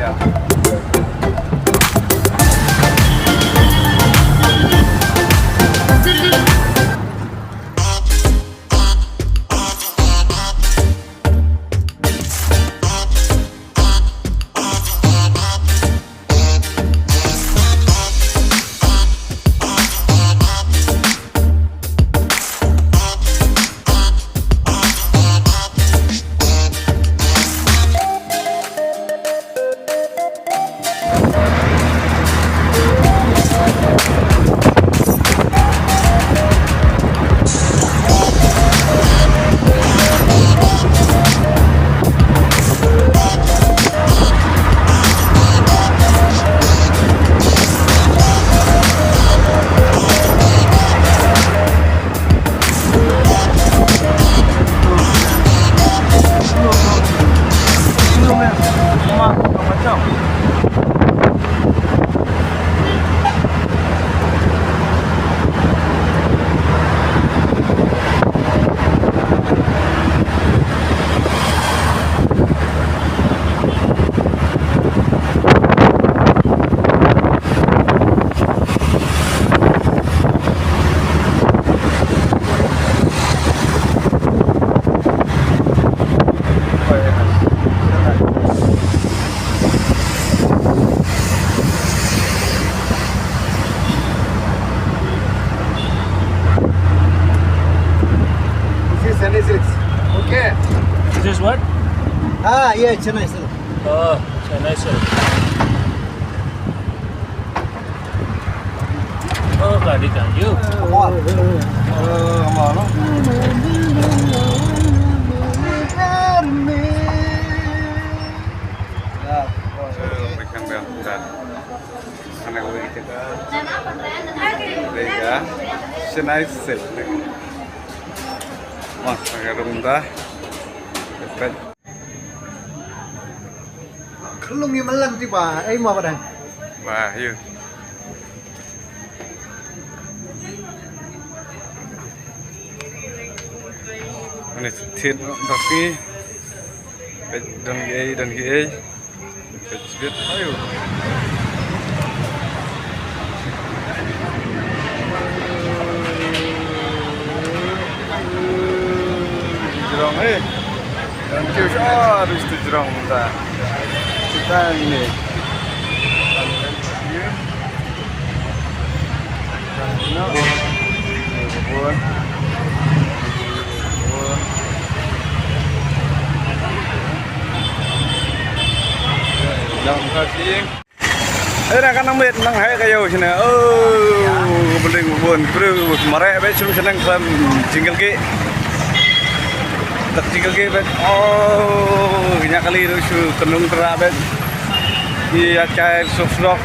ya. Okay. This is what? Yeah, Chennai silk. Oh, Chennai silk. Oh, bloody can you? Come on. Berikan dan anak kita lega Chennai silk. Mas agak rendah. Kelung yang melang tiba, mau apa dah? Wah, yuk. Ini thịt tapi dan gay, sedikit, ayo. Jerong, dan kita harus jerong kita. Kita ini. Jangan kasih. Nak kan namit nang hai kayo sini. Beling bun, bro, marah betul senang kan jingle ke. Tak jingle ke bet. Banyak kali itu kenung terabet. Iya cair sofrok.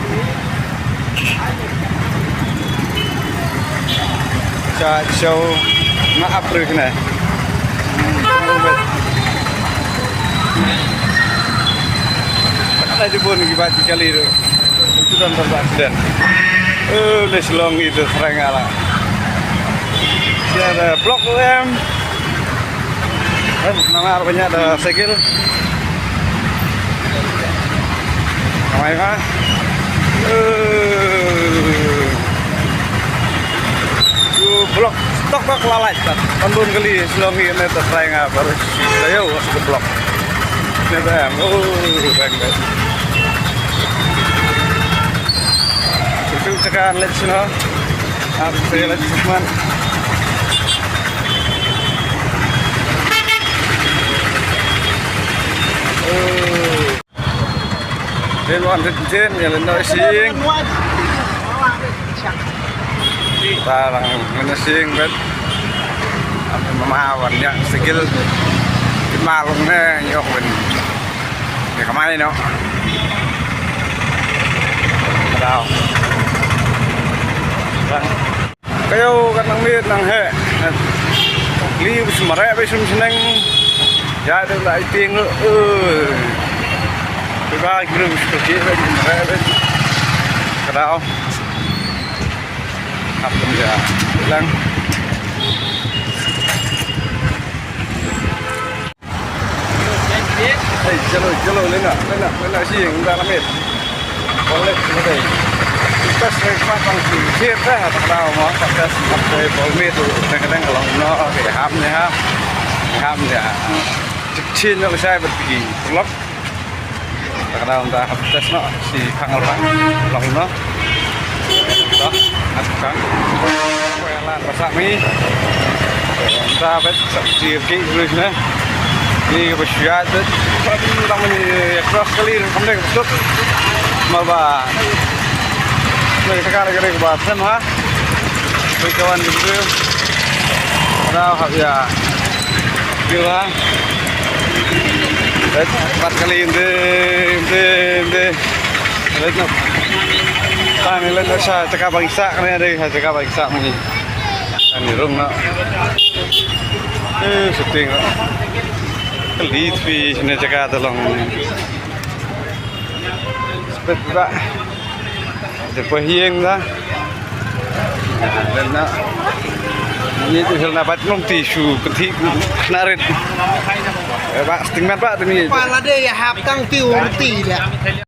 Show maaf bro kena. Ada di bun kibat kali itu. Itu dan terbakar. Leslong itu serang ala. Ada blok UM. Nama banyak ada segel. Namanya kan? Blok stok kok lalai tak. Pandun kali selongi ini terserang apa? Saya masuk blok. Ini bang. Bang. Itu sekarang lihat sini. Harus saya lihat cuman. Trên loạn trên nhà lên nội sinh ta là người sinh biết mà vẫn nhận skill cái mà luôn nè nhọc mình để có máy nó đâu cái ô cái năng biết năng hệ lý mà rẽ với xung sinh ra được lại tiền nữa cái ba cái đường kia bên rẽ bên cái đâu học làm gì lăng Jalo lên ạ gì chúng ta làm hết có lệnh như vậy kita sering pasang sisir dah atau mau kita sampai polmit tu kadang-kadang kalau no kayak ham ya kecil kalau saya pergi blok kadang kita tes no si kangal pak blok no đó kan quelan masak mie kita bet sih kiri nữa đi bersyuat tapi namanya cross kali kamu betul malah mereka sekarang ke Batam ha kawan gitu ada ya gila empat kali ini lihat tani lihat saya cakap bangsa karena ada saya cakap bangsa ini tani rumah syuting Kelit fi sini jaga tolong sepet pak depois hieng dah dan nak ini tu hal nabat belum tisu ketik narit pak setengah pak tu ni Pala dia ya hap tang tiu reti dia.